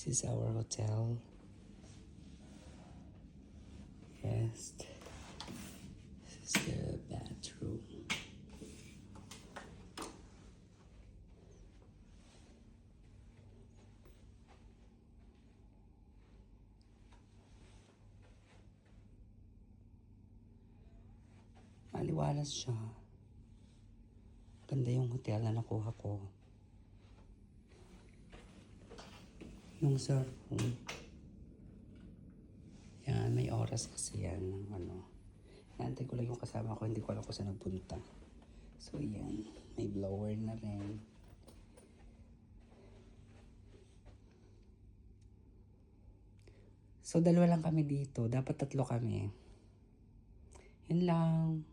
This is our hotel. Yes. This is the bathroom. Maliwalas siya. Ganda yung hotel na nakuha ko. Yung sa room. Yan, may oras kasi yan. Naantay ko lang yung kasama ko. Hindi ko alam kung saan nagpunta. So yan, may blower na rin. So dalawa lang kami dito. Dapat tatlo kami. Yun lang.